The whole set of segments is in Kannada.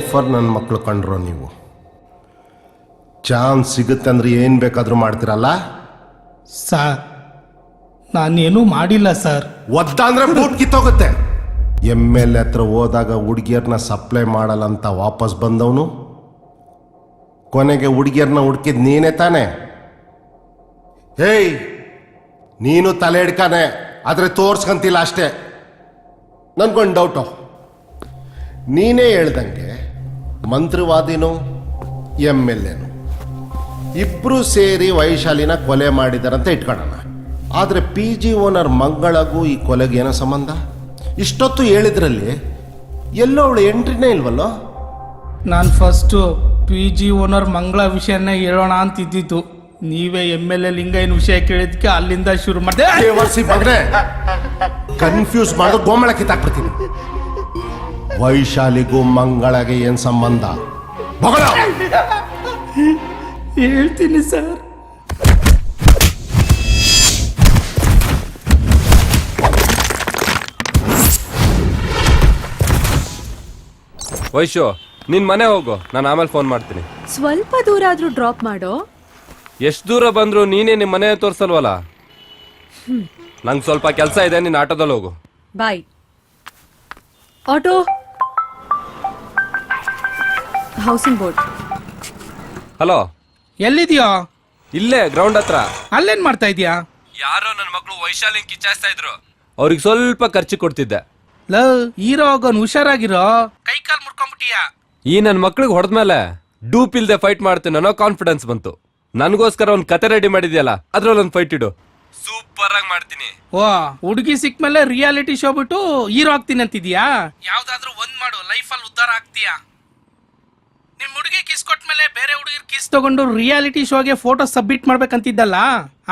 ಲೋಫರ್ ನನ್ನ ಮಕ್ಕಳು ಕಂಡ್ರೋ ನೀವು. ಚಾನ್ಸ್ ಸಿಗುತ್ತೆ ಅಂದ್ರೆ ಏನು ಬೇಕಾದರೂ ಮಾಡ್ತೀರಲ್ಲ. ಸರ್ ನಾನೇನೂ ಮಾಡಿಲ್ಲ ಸರ್. ಒದ್ದ ಅಂದ್ರೆ ಬೂಟ್ ಕಿತ್ತೋಗುತ್ತೆ. MLA ಹತ್ರ ಹೋದಾಗ ಹುಡುಗಿಯರನ್ನ ಸಪ್ಲೈ ಮಾಡಲ್ಲ ಅಂತ ವಾಪಸ್ ಬಂದವನು ಕೊನೆಗೆ ಹುಡುಗಿಯರನ್ನ ಹುಡುಕಿದ್ ನೀನೇ ತಾನೆ. ಹೇಯ್, ನೀನು ತಲೆ ಹಿಡ್ಕಾನೆ, ಆದರೆ ತೋರ್ಸ್ಕಂತಿಲ್ಲ ಅಷ್ಟೇ. ನನ್ಗೊಂದು ಡೌಟು. ನೀನೇ ಹೇಳ್ದಂಗೆ ಮಂತ್ರವಾದಿನೂ MLAನು ಇಬ್ಬರು ಸೇರಿ ವೈಶಾಲಿನ ಕೊಲೆ ಮಾಡಿದಾರಂತ ಇಟ್ಕೊಳ್ಳೋಣ. ಆದರೆ PG ಓನರ್ ಮಂಗಳಗೂ ಈ ಕೊಲೆಗೆ ಏನೋ ಸಂಬಂಧ? ಇಷ್ಟೊತ್ತು ಹೇಳಿದ್ರಲ್ಲಿ ಎಲ್ಲೋ ಅವಳು ಎಂಟ್ರಿನೇ ಇಲ್ವಲ್ಲೋ. ನಾನು ಫಸ್ಟು PG ಓನರ್ ಮಂಗಳ ವಿಷಯನೇ ಹೇಳೋಣ ಅಂತಿದ್ದಿತ್ತು. ನೀವೇ MLA ಲಿಂಗಯ್ಯನ ವಿಷಯ ಕೇಳಿದ್ಕೆ ಅಲ್ಲಿಂದ ಶುರು ಮಾಡಿದೆ. ಕನ್ಫ್ಯೂಸ್ ಮಾಡೋದು ಗೋಮಳ ಕಿತ್ತಾಕ್ಬಿಡ್ತೀನಿ. ವೈಶಾಲಿಗೂ ಮಂಗಳಗೆ ಏನ್ ಸಂಬಂಧ? ಹೇಳ್ತೀನಿ ಸರ್. ವೈಶು, ನಿನ್ ಮನೆ ಹೋಗು, ನಾನು ಆಮೇಲೆ ಫೋನ್ ಮಾಡ್ತೀನಿ. ಸ್ವಲ್ಪ ದೂರ ಆದ್ರೂ ಡ್ರಾಪ್ ಮಾಡೋ. ಎಷ್ಟು ದೂರ ಬಂದ್ರು ನೀನೇ ನಿಮ್ಮ ಮನೆ ತೋರ್ಸಲ್ವಲ್ಲ. ನಂಗೆ ಸ್ವಲ್ಪ ಕೆಲಸ ಇದೆ, ನಿನ್ನ ಆಟೋದಲ್ಲಿ ಹೋಗು. ಬಾಯ್. ಆಟೋ. Housing board. ಹಲೋ, ಎಲ್ಲಿದ್ಯೋ? ಇಲ್ಲೇ ಗ್ರೌಂಡ್ ಹತ್ರ. ಅಲ್ಲೇನ್ ಮಾಡ್ತಾ ಇದೀಯಾ? ಯಾರೋ ನನ್ನ ಮಕ್ಕಳು ವೈಶಾಲಿ ಕಿಚ್ಚಾಯಿಸ್ತಾ ಇದ್ರು, ಅವ್ರಿಗೆ ಸ್ವಲ್ಪ ಖರ್ಚು ಕೊಡ್ತಿದ್ದೆ. ಹೀರೋ ಆಗೋನ್ ಹುಷಾರಾಗಿರೋ. ಕೈ ಕಾಲ್ ಮುರ್ಕೊಂಡ್ಬಿಟ್ಟಿಯಾ? ಈ ನನ್ನ ಮಕ್ಳಿಗೆ ಹೊಡೆದ್ಮೇಲೆ ಡೂಪ್ ಇಲ್ದೆ ಫೈಟ್ ಮಾಡ್ತೀನಿ ಅನ್ನೋ ಕಾನ್ಫಿಡೆನ್ಸ್ ಬಂತು. ನನಗೋಸ್ಕರ ಒಂದು ಕತೆ ರೆಡಿ ಮಾಡಿದ್ಯಲ್ಲ, ಅದ್ರಲ್ಲಿ ಒಂದು ಫೈಟ್ ಇಡು, ಸೂಪರ್ ಆಗಿ ಮಾಡ್ತೀನಿ. ಓ, ಹುಡುಗಿ ಸಿಕ್ಮೇಲೆ ರಿಯಾಲಿಟಿ ಶೋ ಬಿಟ್ಟು ಹೀರೋ ಆಗ್ತೀನಿ ಅಂತಿದ್ಯಾ? ಯಾವ್ದಾದ್ರು ಒಂದ್ ಮಾಡು, ಲೈಫಲ್ಲಿ ಉದ್ಧಾರ ಆಗ್ತೀಯಾ. ನಿಮ್ ಹುಡುಗಿ ಕಿಸ್ ಕೊಟ್ಮೇಲೆ ಬೇರೆ ಹುಡುಗಿರ್ ಕಿಸ್ ತಗೊಂಡು ರಿಯಾಲಿಟಿ ಶೋಗೆ ಫೋಟೋ ಸಬ್ಮಿಟ್ ಮಾಡ್ಬೇಕಂತಿದ್ದಲ್ಲ,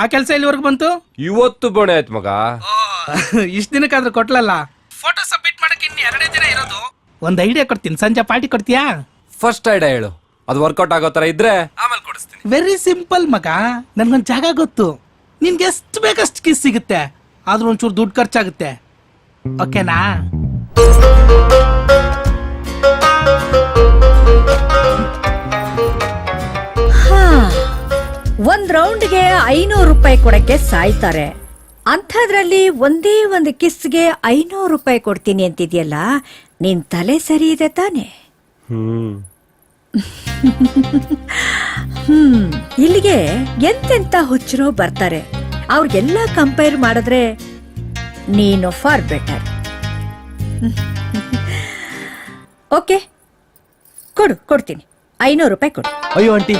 ಆ ಕೆಲಸ ಇಲ್ಲಿವರೆಗೂ ಬಂತು? ಇವತ್ತು ಬೋಣೆ ಆಯ್ತು ಮಗ. ಇಷ್ಟ ದಿನಕ್ಕಾದ್ರೂ ಕೊಟ್ಲಲ್ಲ. ಫೋಟೋ ಸಬ್ಮಿಟ್ ಮಾಡಕ್ಕೆ ಇನ್ನು 2 ದಿನ ಇರೋದು. ಒಂದ್ ಐಡಿಯಾ ಕೊಡ್ತೀನಿ, ಸಂಜೆ ಪಾರ್ಟಿ ಕೊಡ್ತೀಯಾ? ಫಸ್ಟ್ ಐಡಿಯಾ ಹೇಳು, ಅದು ವರ್ಕೌಟ್ ಆಗೋ ತರ ಇದ್ರೆ ಆಮೇಲೆ ಕೊಡಿಸ್ತೀನಿ. ವೆರಿ ಸಿಂಪಲ್ ಮಗ, ನನ್ಗೊಂದ್ ಜಾಗ ಗೊತ್ತು. ನಿನ್ಗೆ ಎಷ್ಟು ಬೇಕಷ್ಟು ಕಿಸ್ ಸಿಗುತ್ತೆ, ಆದ್ರೂ ಒಂಚೂರು ದುಡ್ಡು ಖರ್ಚಾಗುತ್ತೆ. ಓಕೆನಾ? ಒಂದ್ ರೌಂಡ್ಗೆ 500 ರೂಪಾಯಿ ಕೊಡಕ್ಕೆ ಸಾಯ್ತಾರೆ. ಅಂಥದ್ರಲ್ಲಿ ಒಂದೇ ಒಂದು ಕಿಸ್ಗೆ 500 ರೂಪಾಯಿ ಕೊಡ್ತೀನಿ ಅಂತಿದ್ಯಲ್ಲ, ನಿನ್ ತಲೆ ಸರಿ ಇದೆ ತಾನೆ? ಇಲ್ಲಿಗೆ ಎಂತೆಂತ ಹುಚ್ಚರೋ ಬರ್ತಾರೆ. ಅವ್ರಿಗೆಲ್ಲ ಕಂಪೇರ್ ಮಾಡಿದ್ರೆ ನೀನು ಫಾರ್ ಬೆಟರ್. ಓಕೆ, ಕೊಡ್ತೀನಿ 500 ರೂಪಾಯಿ ಕೊಡು. ಅಯ್ಯೋ ಆಂಟಿ,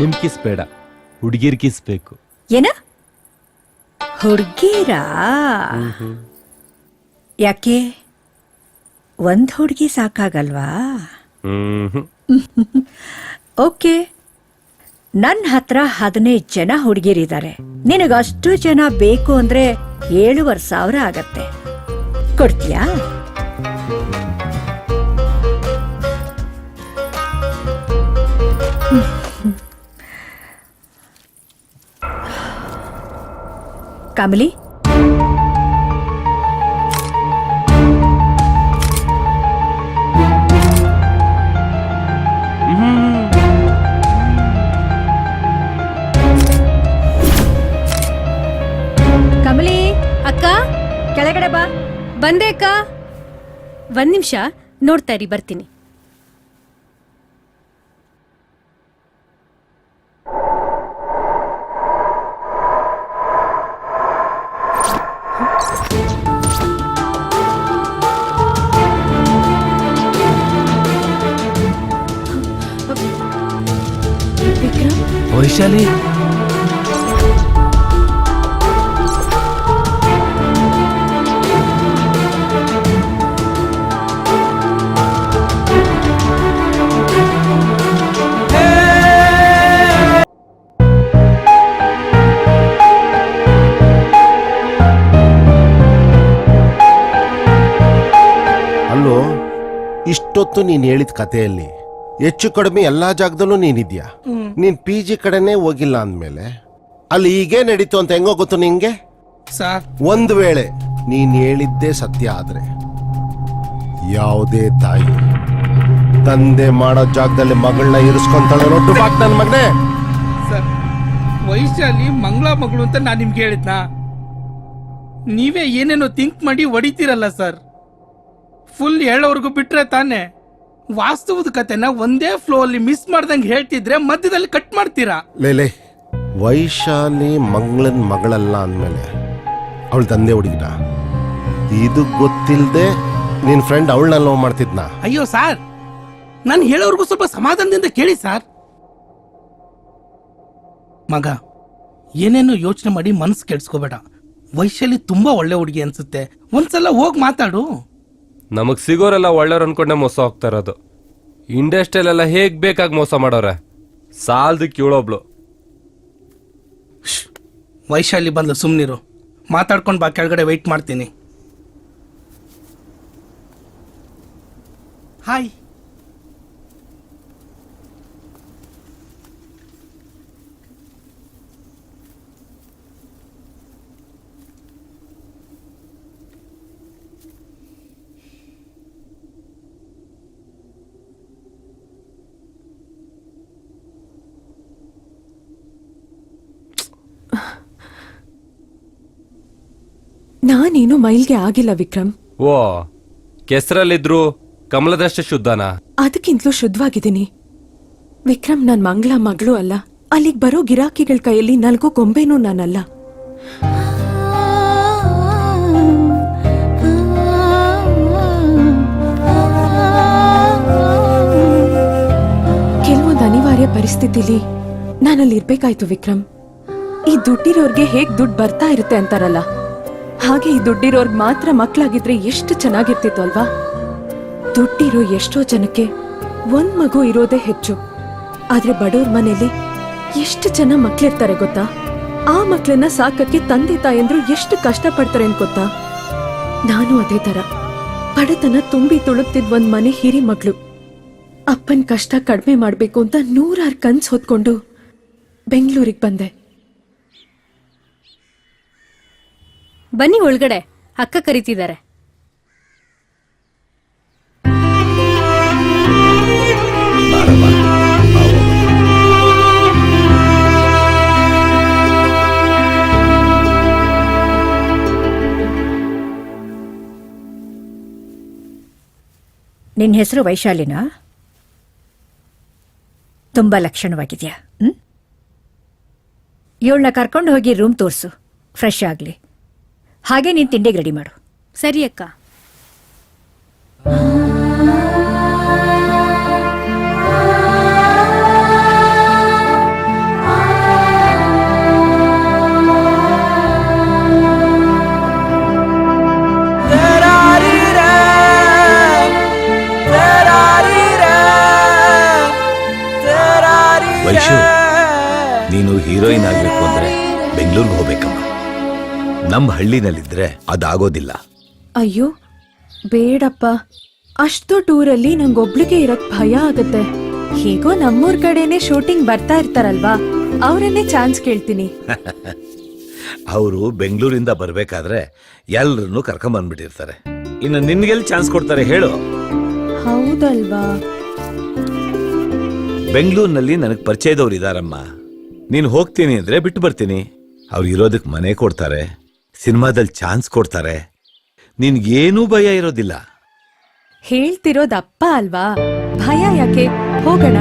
ನಿಮ್ ಕಿಸ್ ಬೇಡ, ಹುಡುಗಿರ್ ಕಿಸ್ ಬೇಕು. ಏನ? ಹುಡ್ಗೀರಾ? ಯಾಕೆ, ಒಂದ್ ಹುಡುಗಿ ಸಾಕಾಗಲ್ವಾ? ಓಕೆ, ನನ್ನ ಹತ್ರ 15 ಜನ ಹುಡುಗಿರಿದ್ದಾರೆ. ನಿನಗಷ್ಟು ಜನ ಬೇಕು ಅಂದ್ರೆ 7,500 ಆಗತ್ತೆ. ಕೊಡ್ತೀಯಾ? ಕಮಲಿ, ಕಮಲಿ ಅಕ್ಕ, ಕೆಳಗಡೆ ಬಾ. ಬಂದೆ ಅಕ್ಕ. 1 ನಿಮಿಷ ನೋಡ್ತಾ ಇರಿ, ಬರ್ತೀನಿ. ವೈಶಾಲಿ, ಅಲ್ಲೋ, ಇಷ್ಟೊತ್ತು ನೀನು ಹೇಳಿದ ಕಥೆಯಲ್ಲಿ ಹೆಚ್ಚು ಕಡಿಮೆ ಎಲ್ಲಾ ಜಾಗದಲ್ಲೂ ನೀನಿದ್ಯಾ. ನೀನ್ PG ಕಡೆನೇ ಹೋಗಿಲ್ಲ ಅಂದ್ಮೇಲೆ ಅಲ್ಲಿ ಹೀಗೆ ನಡೀತು ಅಂತ ಹೆಂಗೋ ಗೊತ್ತು ನಿಂಗೆ? ಒಂದು ವೇಳೆ ನೀನ್ ಹೇಳಿದ್ದೇ ಸತ್ಯ ಆದ್ರೆ ಯಾವುದೇ ತಾಯಿ ದಂಧೆ ಮಾಡೋ ಜಾಗದಲ್ಲಿ ಮಗಳನ್ನ ಇರಿಸ್ಕೊಂತಾಳೆ ನೋಡು ಬಾಕ್ ನನ್ನ ಮಗನೇ. ಸರ್, ವೈಶಾಲಿ ಮಂಗಳ ಮಗಳು ಅಂತ ನಾನು ನಿಮ್ಗೆ ಹೇಳಿದ್ನಾ? ನೀವೇ ಏನೇನೋ ಥಿಂಕ್ ಮಾಡಿ ಹೊಡಿತೀರಲ್ಲ ಸರ್. ಫುಲ್ ಹೇಳೋರ್ಗು ಬಿಟ್ರೆ ತಾನೆ. ವಾಸ್ತವದ ಕತೆನ ಒಂದೇ ಫ್ಲೋ ಅಲ್ಲಿ ಮಿಸ್ ಮಾಡ್ದಂಗೆ ಹೇಳ್ತಿದ್ರೆ ಮಧ್ಯದಲ್ಲಿ ಕಟ್ ಮಾಡ್ತೀರಾ. ಲೇ ವೈಶಾಲಿ ಮಂಗಳನ್ ಮಗಳಲ್ಲ ಅಂದ್ಮೇಲೆ ಅವಳು ದಂಧೆ ಹುಡುಗಿನ, ಇದು ಗೊತ್ತಿಲ್ಲದೆ ನಿನ್ ಫ್ರೆಂಡ್ ಅವಳನ್ನ ಲವ್ ಮಾಡ್ತಿದ್ನಾ? ಅಯ್ಯೋ ಸರ್, ನಾನು ಹೇಳೋರ್ಗು ಸ್ವಲ್ಪ ಸಮಾಧಾನದಿಂದ ಕೇಳಿ ಸರ್. ಮಗ, ಏನೇನೋ ಯೋಚನೆ ಮಾಡಿ ಮನಸ್ಸು ಕೆಡ್ಸ್ಕೋಬೇಡ. ವೈಶಾಲಿ ತುಂಬಾ ಒಳ್ಳೆ ಹುಡುಗಿ ಅನ್ಸುತ್ತೆ, ಒಂದ್ಸಲ ಹೋಗಿ ಮಾತಾಡು. ನಮಗ್ ಸಿಗೋರೆಲ್ಲ ಒಳ್ಳೆಯವ್ರು ಅನ್ಕೊಂಡೆ ಮೋಸ ಹೋಗ್ತಾ ಇರೋದು. ಇಂಡಸ್ಟ್ರಿಯಲ್ಲೆಲ್ಲ ಹೇಗ್ ಬೇಕಾಗಿ ಮೋಸ ಮಾಡೋರೆ. ಸಾಲದಕ್ಕೆ ಇವಳೊಬ್ಳು. ವೈಶಾಲಿ ಬಂದ್ಲು, ಸುಮ್ನಿರು. ಮಾತಾಡ್ಕೊಂಡು ಬಾ, ಕೆಳಗಡೆ ವೆಯ್ಟ್ ಮಾಡ್ತೀನಿ. ಹಾಯ್. ನಾನೇನು ಮೈಲ್ಗೆ ಆಗಿಲ್ಲ ವಿಕ್ರಮ್. ಓ, ಕೆಸರಲ್ಲಿದ್ರು ಕಮಲದಷ್ಟೇ ಶುದ್ಧನಾ? ಅದಕ್ಕಿಂತಲೂ ಶುದ್ಧವಾಗಿದ್ದೀನಿ ವಿಕ್ರಮ್. ನನ್ ಮಂಗಳ ಮಗಳು ಅಲ್ಲ. ಅಲ್ಲಿಗೆ ಬರೋ ಗಿರಾಕಿಗಳ ಕೈಯಲ್ಲಿ ನಲ್ಗೋ ಗೊಂಬೆನೂ ನಾನಲ್ಲ. ಕೆಲವೊಂದು ಅನಿವಾರ್ಯ ಪರಿಸ್ಥಿತಿಲಿ ನಾನಲ್ಲಿ ಇರ್ಬೇಕಾಯ್ತು ವಿಕ್ರಮ್. ಈ ದುಡ್ಡಿರೋರ್ಗೆ ಹೇಗ್ ದುಡ್ಡು ಬರ್ತಾ ಇರುತ್ತೆ ಅಂತಾರಲ್ಲ, ಹಾಗೆ ಈ ದುಡ್ಡಿರೋರ್ಗ್ ಮಾತ್ರ ಮಕ್ಳಾಗಿದ್ರೆ ಎಷ್ಟು ಚೆನ್ನಾಗಿರ್ತಿತ್ತು ಅಲ್ವಾ? ದುಡ್ಡಿರೋ ಎಷ್ಟೋ ಜನಕ್ಕೆ ಒಂದ್ ಮಗು ಇರೋದೇ ಹೆಚ್ಚು. ಆದ್ರೆ ಬಡವ್ರ ಮನೇಲಿ ಎಷ್ಟು ಜನ ಮಕ್ಳಿರ್ತಾರೆ ಗೊತ್ತಾ? ಆ ಮಕ್ಳನ್ನ ಸಾಕಕ್ಕೆ ತಂದೆ ತಾಯಂದ್ರು ಎಷ್ಟು ಕಷ್ಟ ಪಡ್ತಾರೆ ಅಂತ ಗೊತ್ತಾ? ನಾನು ಅದೇ ತರ ಬಡತನ ತುಂಬಿ ತುಳುಕ್ತಿದ್ ಒಂದ್ ಮನೆ ಹಿರಿ ಮಗಳು. ಅಪ್ಪನ್ ಕಷ್ಟ ಕಡಿಮೆ ಮಾಡ್ಬೇಕು ಅಂತ 100 ಕನ್ಸ್ ಹೊತ್ಕೊಂಡು ಬೆಂಗಳೂರಿಗೆ ಬಂದೆ. ಬನ್ನಿ ಒಳಗಡೆ, ಅಕ್ಕ ಕರೀತಿದ್ದಾರೆ. ನಿನ್ನ ಹೆಸರು ವೈಶಾಲಿನಾ? ತುಂಬಾ ಲಕ್ಷಣವಾಗಿದ್ಯಾ. ಇವಳನ್ನ ಕರ್ಕೊಂಡು ಹೋಗಿ ರೂಮ್ ತೋರಿಸು, ಫ್ರೆಶ್ ಆಗಲಿ. ಹಾಗೆ ನೀನು ತಿಂಡಿಗೆ ರೆಡಿ ಮಾಡು. ಸರಿ ಅಕ್ಕ. ವೈಶು, ನೀನು ಹೀರೋಯಿನ್ ಆಗ್ಬೇಕು ಅಂದ್ರೆ ಬೆಂಗಳೂರಿಗೆ ಹೋಗ್ಬೇಕಮ್ಮ. ನಮ್ಮ ಹಳ್ಳಿನಲ್ಲಿದ್ರೆ ಅದಾಗೋದಿಲ್ಲ. ಅಯ್ಯೋ ಬೇಡಪ್ಪ, ಅಷ್ಟು ಟೂರಲ್ಲಿ ನಂಗೊಬ್ಳಿಗೆ ಇರಕ್ ಭಯ ಆಗತ್ತೆ. ಹೇಗೋ ನಮ್ಮೂರ್ ಕಡೆನೆ ಶೂಟಿಂಗ್ ಬರ್ತಾ ಇರ್ತಾರಲ್ವಾ, ಅವರನ್ನೇ ಚಾನ್ಸ್ ಕೇಳ್ತೀನಿ. ಅವರು ಬೆಂಗಳೂರಿಂದ ಬರ್ಬೇಕಾದ್ರೆ ಎಲ್ರನ್ನೂ ಕರ್ಕೊಂಬಂದ್ಬಿಟ್ಟಿರ್ತಾರೆ. ಇನ್ನು ನಿನ್ಗೆಲ್ಲಿ ಚಾನ್ಸ್ ಕೊಡ್ತಾರೆ ಹೇಳು? ಹೌದಲ್ವಾ? ಬೆಂಗಳೂರಿನಲ್ಲಿ ನನಗೆ ಪರಿಚಯದವ್ರು ಇದಾರಮ್ಮ. ನೀನು ಹೋಗ್ತೀನಿ ಅಂದ್ರೆ ಬಿಟ್ಟು ಬರ್ತೀನಿ. ಅವ್ರು ಇರೋದಕ್ಕೆ ಮನೆ ಕೊಡ್ತಾರೆ, ಸಿನಿಮಾದಲ್ಲಿ ಚಾನ್ಸ್ ಕೊಡ್ತಾರೆ. ನಿನ್ಗೇನೂ ಭಯ ಇರೋದಿಲ್ಲ. ಹೇಳ್ತಿರೋದಪ್ಪ ಅಲ್ವಾ, ಭಯ ಯಾಕೆ? ಹೋಗೋಣ.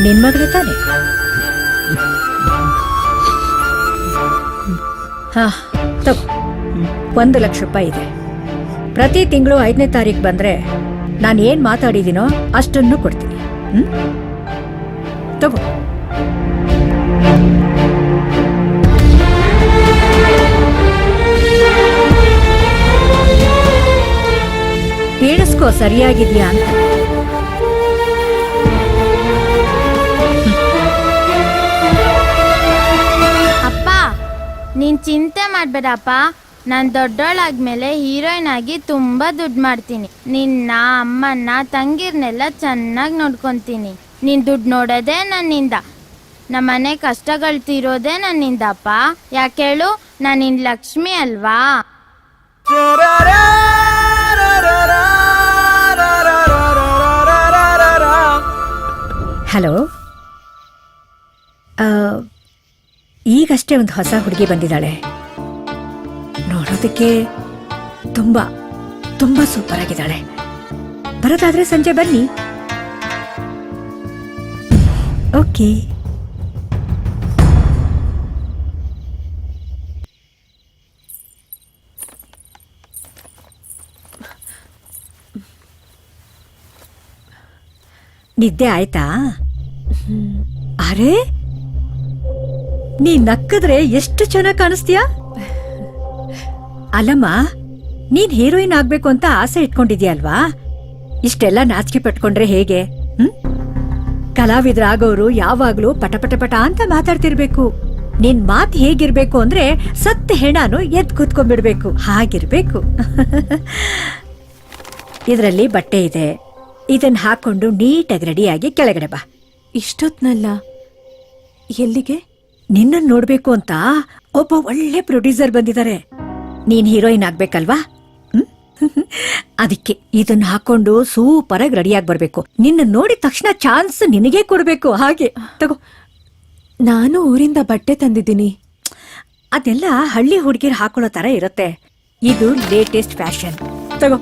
ನಿನ್ ಮಗಳು ತಾನೆ? ಹಾ, ತಗೋ. 1 ಲಕ್ಷ ರೂಪಾಯಿ ಇದೆ. ಪ್ರತಿ ತಿಂಗಳು 5ನೇ ತಾರೀಕು ಬಂದ್ರೆ ನಾನು ಏನ್ ಮಾತಾಡಿದೀನೋ ಅಷ್ಟನ್ನು ಕೊಡ್ತೀನಿ. ತಗೋ. ಹೇಳಿಸ್ಕೋ ಸರಿಯಾಗಿದ್ಯಾ ಅಂತ. ಅಪ್ಪ, ನೀನ್ ಚಿಂತೆ ಮಾಡ್ಬೇಡಪ್ಪ. ನಾನು ದೊಡ್ಡೋಳಾದ್ಮೇಲೆ ಹೀರೋಯಿನ್ ಆಗಿ ತುಂಬಾ ದುಡ್ಡು ಮಾಡ್ತೀನಿ. ನಿನ್ನ ಅಮ್ಮನ್ನ ತಂಗಿರ್ನೆಲ್ಲ ಚೆನ್ನಾಗಿ ನೋಡ್ಕೊಂತೀನಿ. ನೀನ್ ದುಡ್ಡು ನೋಡೋದೇ ನನ್ನಿಂದ. ನಮ್ಮನೆ ಕಷ್ಟಗಳು ತೀರೋದೇ ನನ್ನಿಂದಪ್ಪ. ಯಾಕೇಳು, ನಾನು ನಿನ್ ಲಕ್ಷ್ಮಿ ಅಲ್ವಾ? ಹಲೋ, ಈಗಷ್ಟೇ ಒಂದು ಹೊಸ ಹುಡುಗಿ ಬಂದಿದ್ದಾಳೆ. ನೋಡೋದಕ್ಕೆ ತುಂಬಾ ತುಂಬಾ ಸೂಪರ್ ಆಗಿದ್ದಾಳೆ. ಬರೋದಾದ್ರೆ ಸಂಜೆ ಬನ್ನಿ. ಓಕೆ. ನಿದ್ದೆ ಆಯ್ತಾ? ಅರೆ, ನೀ ನಕ್ಕಿದ್ರೆ ಎಷ್ಟು ಚೆನ್ನಾಗಿ ಕಾಣಿಸ್ತೀಯಾ. ಅಲ್ಲಮ್ಮ, ನೀನ್ ಹೀರೋಯಿನ್ ಆಗ್ಬೇಕು ಅಂತ ಆಸೆ ಇಟ್ಕೊಂಡಿದ್ಯಲ್ವಾ? ಇಷ್ಟೆಲ್ಲ ನಾಚಿಕೆ ಪಟ್ಕೊಂಡ್ರೆ ಹೇಗೆ? ಕಲಾವಿದ್ರಾಗೋರು ಯಾವಾಗ್ಲೂ ಪಟ ಪಟ ಪಟ ಅಂತ ಮಾತಾಡ್ತಿರ್ಬೇಕು. ನಿನ್ ಮಾತ್ ಹೇಗಿರ್ಬೇಕು ಅಂದ್ರೆ ಸತ್ತ ಹೆಣಾನು ಎದ್ ಕೂತ್ಕೊಂಡ್ಬಿಡ್ಬೇಕು, ಹಾಗಿರ್ಬೇಕು. ಇದರಲ್ಲಿ ಬಟ್ಟೆ ಇದೆ, ಇದನ್ನ ಹಾಕೊಂಡು ನೀಟಾಗಿ ರೆಡಿಯಾಗಿ ಕೆಳಗಡೆ ಬಾ. ಇಷ್ಟೊತ್ನಲ್ಲ, ಎಲ್ಲಿಗೆ? ನಿನ್ನನ್ ನೋಡ್ಬೇಕು ಅಂತ ಒಬ್ಬ ಒಳ್ಳೆ ಪ್ರೊಡ್ಯೂಸರ್ ಬಂದಿದ್ದಾರೆ. ನೀನ್ ಹೀರೋಯಿನ್ ಆಗ್ಬೇಕಲ್ವಾ? ಅದಕ್ಕೆ ಇದನ್ನ ಹಾಕೊಂಡು ಸೂಪರ್ ಆಗಿ ರೆಡಿಯಾಗಿ ಬರ್ಬೇಕು. ನಿನ್ನ ನೋಡಿದ ತಕ್ಷಣ ಚಾನ್ಸ್ ನಿನಗೆ ಕೊಡ್ಬೇಕು. ಹಾಗೆ ತಗೋ. ನಾನು ಊರಿಂದ ಬಟ್ಟೆ ತಂದಿದ್ದೀನಿ. ಅದೆಲ್ಲ ಹಳ್ಳಿ ಹುಡುಗಿರ್ ಹಾಕೊಳ್ಳೋ ತರ ಇರುತ್ತೆ. ಇದು ಲೇಟೆಸ್ಟ್ ಫ್ಯಾಷನ್. ತಗೋ,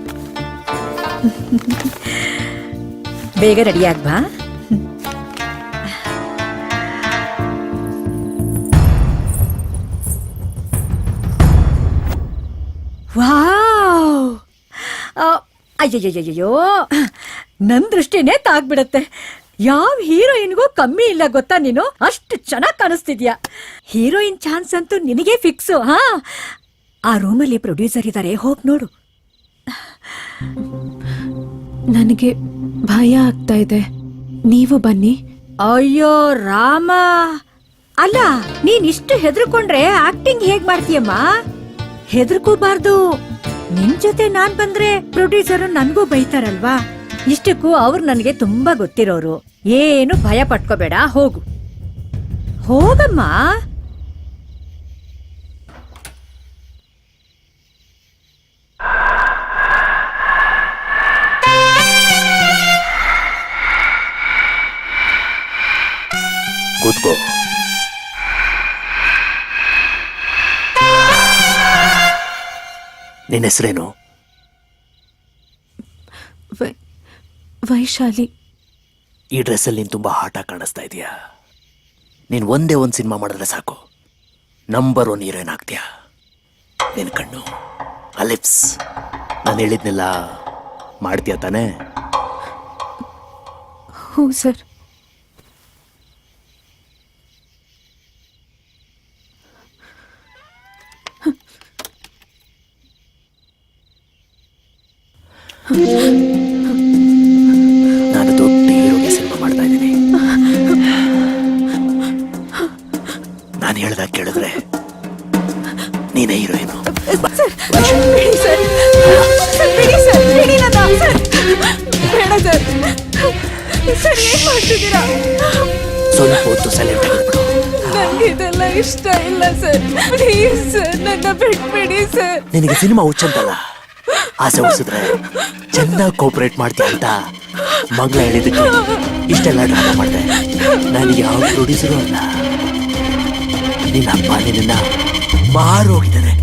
ಬೇಗ ರೆಡಿಯಾಗ್ ಬಾ. ವಾವ್! ಅಯ್ಯಯ್ಯಯ್ಯೋ, ನನ್ ದೃಷ್ಟಿನೇ ತಾಗ್ಬಿಡತ್ತೆ. ಯಾವ ಹೀರೋಯಿನ್ಗೂ ಕಮ್ಮಿ ಇಲ್ಲ ಗೊತ್ತಾ ನೀನು? ಅಷ್ಟು ಚೆನ್ನಾಗಿ ಕಾಣಿಸ್ತಿದ್ಯಾ. ಹೀರೋಯಿನ್ ಚಾನ್ಸ್ ಅಂತೂ ನಿನಗೆ ಫಿಕ್ಸು. ಹಾ, ಆ ರೂಮಲ್ಲಿ ಪ್ರೊಡ್ಯೂಸರ್ ಇದ್ದಾರೆ, ಹೋಗ್ ನೋಡು. ನನಗೆ ಭಯ ಆಗ್ತಾ ಇದೆ, ನೀವು ಬನ್ನಿ. ಅಯ್ಯೋ ರಾಮ, ಅಲ್ಲ, ನೀನ್ ಇಷ್ಟು ಹೆದರ್ಕೊಂಡ್ರೆ ಆಕ್ಟಿಂಗ್ ಹೇಗ್ ಮಾಡ್ತೀಯಮ್ಮ? ಹೆದರ್ಕೋಬಾರ್ದು. ನಿನ್ ಜೊತೆ ನಾನ್ ಬಂದ್ರೆ ಪ್ರೊಡ್ಯೂಸರ್ ನನ್ಗೂ ಬೈತಾರಲ್ವಾ? ಇಷ್ಟಕ್ಕೂ ಅವ್ರು ನನಗೆ ತುಂಬಾ ಗೊತ್ತಿರೋರು. ಏನು ಭಯ ಪಟ್ಕೋಬೇಡ, ಹೋಗು. ಹೋಗಮ್ಮ. ಕೂತ್ಕೋ. ನಿನ್ನ ಹೆಸರೇನು? ವೈಶಾಲಿ. ಈ ಡ್ರೆಸ್ಸಲ್ಲಿ ನೀನು ತುಂಬಾ ಹಾಟಾಗಿ ಕಾಣಿಸ್ತಾ ಇದೀಯಾ. ನೀನು ಒಂದೇ ಒಂದು ಸಿನಿಮಾ ಮಾಡಿದ್ರೆ ಸಾಕು, ನಂಬರ್ 1 ಹೀರೋಯಿನ್ ಆಗ್ತೀಯಾ. ನಿನ್ನ ಕಣ್ಣು, ಆ ಲಿಪ್ಸ್, ನಾನು ಹೇಳಿದ್ನೆಲ್ಲ ಮಾಡ್ತೀಯ ತಾನೇ? ಹ್ಞೂ ಸರ್. ನಾನು ದೊಡ್ಡ ಹೀರೋಗೆ ಸಿನಿಮಾ ಮಾಡ್ತಾ ಇದ್ದೀನಿ. ನಾನು ಹೇಳ್ದಾಗ ಕೇಳಿದ್ರೆ ನೀನೇ ಹೀರೋಯಿನು. ಸ್ವಲ್ಪ ಹೊತ್ತು ಸೈಲೆಂಟ್ ಆಗಿರ್ಬಿಡು. ಇದೆಲ್ಲ ಇಷ್ಟ ಇಲ್ಲ ಸರ್. ಪ್ಲೀಸ್ ಸರ್, ನನ್ನ ಬಿಟ್ಬಿಡಿ ಸರ್. ನಿನಗೆ ಸಿನಿಮಾ ಹುಚ್ಚಂತಲ್ಲ, ಆಸೆ ಉಳಿಸಿದ್ರೆ ಚೆನ್ನಾಗಿ ಕೋಪರೇಟ್ ಮಾಡ್ತೀಯ ಅಂತ ಮಂಗಳ ಹೇಳಿದ್ದಕ್ಕೆ ಇಷ್ಟೆಲ್ಲ ಡ್ರಾಮಾ ಮಾಡಿದೆ. ನನಗೆ ಯಾವ ಪ್ರೊಡ್ಯೂಸರು ಅಲ್ಲ, ನಿನ್ನ ಅಪ್ಪ ನಿನ್ನ ಮಾರು ಹೋಗಿದ್ದಾನೆ.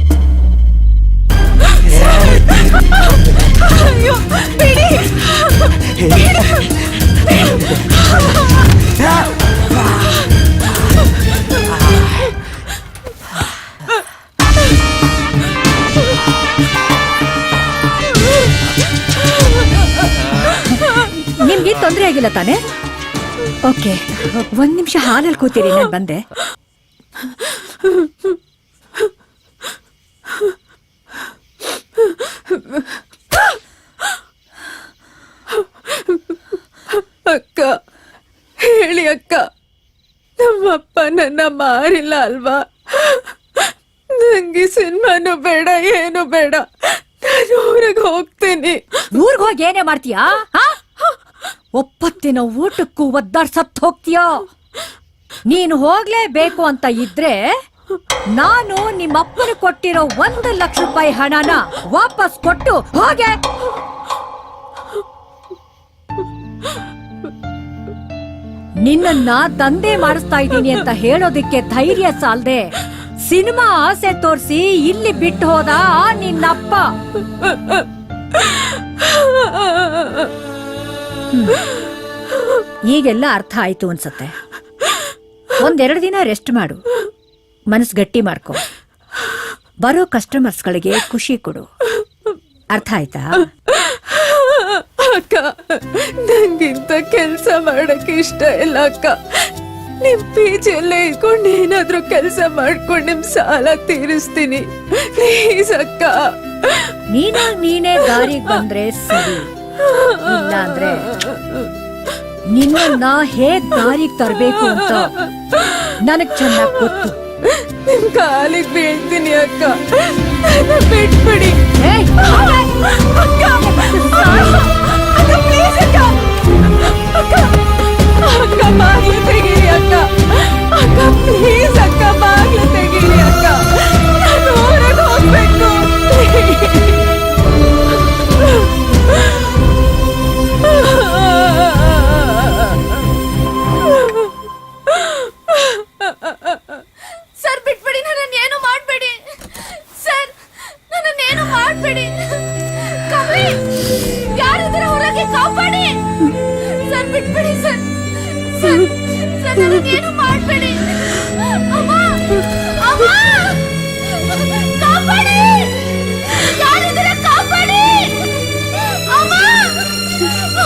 ನಿಮ್ಗೆ ತೊಂದರೆ ಆಗಿಲ್ಲ ತಾನೆ? ಓಕೆ, 1 ನಿಮಿಷ ಹಾಲಲ್ಲಿ ಕೂತೀರಿ, ನಾನು ಬಂದೆ. ಅಕ್ಕ, ಹೇಳಿ ಅಕ್ಕ, ನಮ್ಮಪ್ಪ ನನ್ನ ಮಾರಿಲ್ಲ ಅಲ್ವಾ? ನಂಗೆ ಸಿನಿಮಾನು ಬೇಡ, ಏನು ಬೇಡ. ನಾನು ಊರಿಗೆ ಹೋಗ್ತೀನಿ. ಊರ್ಗ್ ಹೋಗಿ ಏನೇ ಮಾಡ್ತೀಯಾ? 9 ಊಟಕ್ಕೂ ಒದ್ದಾಡ್ ಸತ್ ಹೋಗ್ತೀಯಾ? ನೀನು ಹೋಗ್ಲೇಬೇಕು ಅಂತ ಇದ್ರೆ ನಾನು ನಿಮ್ಮಪ್ಪನ ಕೊಟ್ಟಿರೋ 1,00,000 ರೂಪಾಯಿ ಹಣನ ವಾಪಸ್ ಕೊಟ್ಟು ಹೋಗೆ. ನಿನ್ನನ್ನ ದಂಧೆ ಮಾಡಿಸ್ತಾ ಇದ್ದೀನಿ ಅಂತ ಹೇಳೋದಿಕ್ಕೆ ಧೈರ್ಯ ಸಾಲ್ದೆ ಸಿನಿಮಾ ಆಸೆ ತೋರಿಸಿ ಇಲ್ಲಿ ಬಿಟ್ಟು ಹೋದ ನಿನ್ನಪ್ಪ. ಈಗೆಲ್ಲ ಅರ್ಥ ಆಯ್ತು ಅನ್ಸತ್ತೆ. 1-2 ದಿನ ರೆಸ್ಟ್ ಮಾಡು, ಮನಸ್ಸು ಗಟ್ಟಿ ಮಾಡ್ಕೊ, ಬರೋ ಕಸ್ಟಮರ್ಸ್ಗಳಿಗೆ ಖುಷಿ ಕೊಡು. ಅರ್ಥ ಆಯ್ತಾ? ಅಕ್ಕ, ನಂಗಿಂತ ಕೆಲ್ಸ ಮಾಡಕ್ಕೆ ಇಷ್ಟ ಇಲ್ಲ ಅಕ್ಕ. ನಿಮ್ ಪಿಜಿಯಲ್ಲೇ ಇದ್ಕೊಂಡು ಏನಾದ್ರೂ ಕೆಲ್ಸ ಮಾಡ್ಕೊಂಡು ನಿಮ್ ಸಾಲ ತೀರಿಸ್ತೀನಿ ಪ್ಲೀಸ್ ಅಕ್ಕ. ನೀನೇ ದಾರಿಗೆ ಬಂದ್ರೆ ಸರಿ, ಇಲ್ಲ ಅಂದ್ರೆ ನಿನ್ನ ಹೇಗ್ ದಾರಿಗೆ ತರಬೇಕು ಅಂತ ನನಗ್ ಚೆನ್ನಾಗ್ ಗೊತ್ತು. ನಿಮ್ ಕಾಲಿಗೆ ಬೀಳ್ತೀನಿ ಅಕ್ಕ, ನನ್ನ ಬಿಟ್ಬಿಡಿ. ಏಯ್, ಅಕ್ಕ, ಅಕ್ಕ, please ಅಕ್ಕ. ಅಕ್ಕ, ಅಕ್ಕ, ಬಾಗ್ಲು ತೆಗೀರಿ ಅಕ್ಕ. ಅಕ್ಕ, please ಅಕ್ಕ, ಬಾಗ್ಲು ತೆಗೀರಿ ಅಕ್ಕ. ನಾನು ಹೊರಗೆ ಹೋಗ್ಬೇಕು. ಸರ್ ಬಿಟ್ಬಿಡಿ, ನನ್ನನ್ನೇನು ಮಾಡ್ಬೇಡಿ ಸರ್, ನನ್ನನ್ನೇನು ಮಾಡ್ಬೇಡಿ. ಕವಿ, ಯಾರಿದ್ರ ಹೊರಗೆ ಕಾಪಾಡಿ ಸರ್, ಬಿಟ್ಬಿಡಿ ಸರ್. ಸರ್, ಸರ್, ನನ್ನನ್ನೇನು ಮಾಡ್ಬೇಡಿ. ಅಮ್ಮ, ಅಮ್ಮ, ಕಾಪಾಡಿ, ಯಾರಿದ್ರ ಕಾಪಾಡಿ. ಅಮ್ಮ,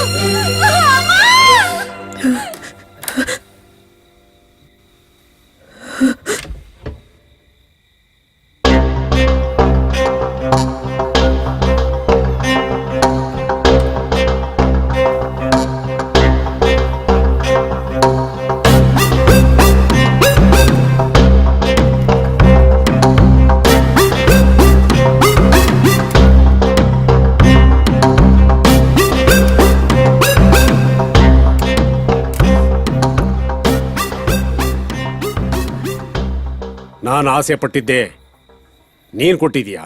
ಅಮ್ಮ. ನಾನು ಆಸೆ ಪಟ್ಟಿದ್ದೆ ನೀನು ಕೊಟ್ಟಿದೀಯಾ.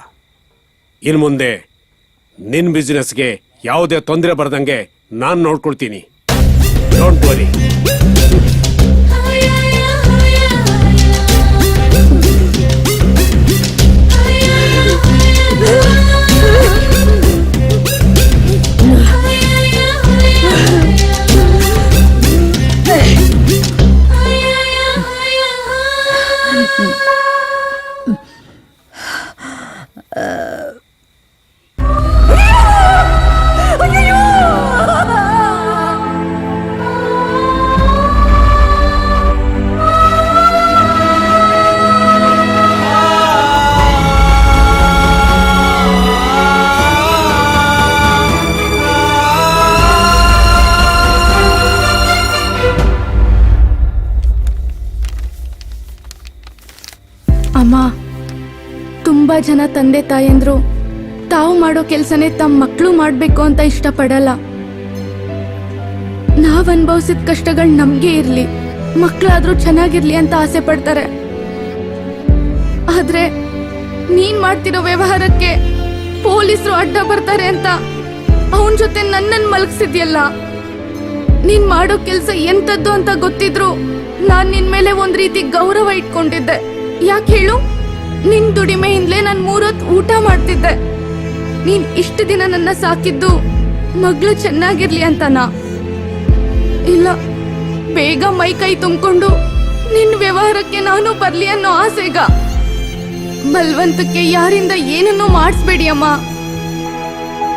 ಇನ್ನು ಮುಂದೆ ನಿನ್ನ ಬಿಸ್ನೆಸ್ಗೆ ಯಾವುದೇ ತೊಂದರೆ ಬರ್ದಂಗೆ ನಾನು ನೋಡ್ಕೊಳ್ತೀನಿ. Don't worry. ಅಮ್ಮ, ತುಂಬಾ ಜನ ತಂದೆ ತಾಯಂದ್ರು ತಾವು ಮಾಡೋ ಕೆಲ್ಸನೇ ತಮ್ಮ ಮಕ್ಕಳು ಮಾಡ್ಬೇಕು ಅಂತ ಇಷ್ಟಪಡಲ್ಲ. ನಾವ್ ಅನುಭವಿಸಿದ ಕಷ್ಟಗಳು ನಮ್ಗೆ ಇರ್ಲಿ, ಮಕ್ಕಳಾದ್ರೂ ಚೆನ್ನಾಗಿರ್ಲಿ ಅಂತ ಆಸೆ ಪಡ್ತಾರೆ. ಆದ್ರೆ ನೀನ್ ಮಾಡ್ತಿರೋ ವ್ಯವಹಾರಕ್ಕೆ ಪೊಲೀಸರು ಅಡ್ಡ ಬರ್ತಾರೆ ಅಂತ ಅವನ್ ಜೊತೆ ನನ್ನನ್ ಮಲಗಿಸಿದ್ಯಲ್ಲ. ನೀನ್ ಮಾಡೋ ಕೆಲ್ಸ ಎಂತದ್ದು ಅಂತ ಗೊತ್ತಿದ್ರು ನಾನ್ ನಿನ್ ಮೇಲೆ ಒಂದ್ ರೀತಿ ಗೌರವ ಇಟ್ಕೊಂಡಿದ್ದೆ. ಯಾಕೆ ಹೇಳು? ನಿನ್ ದುಡಿಮೆಯಿಂದಲೇ ನಾನ್ 3 ಹೊತ್ತು ಊಟ ಮಾಡ್ತಿದ್ದೆ. ನೀನ್ ಇಷ್ಟು ದಿನ ನನ್ನ ಸಾಕಿದ್ದು ಮಗಳು ಚೆನ್ನಾಗಿರ್ಲಿ ಅಂತನಾ? ಇಲ್ಲ, ಬೇಗ ಮೈ ಕೈ ತುಂಬಿಕೊಂಡು ನಿನ್ ವ್ಯವಹಾರಕ್ಕೆ ನಾನು ಬರ್ಲಿ ಅನ್ನೋ ಆಸೆಗ. ಬಲ್ವಂತಕ್ಕೆ ಯಾರಿಂದ ಏನನ್ನೂ ಮಾಡಿಸ್ಬೇಡಿ ಅಮ್ಮ.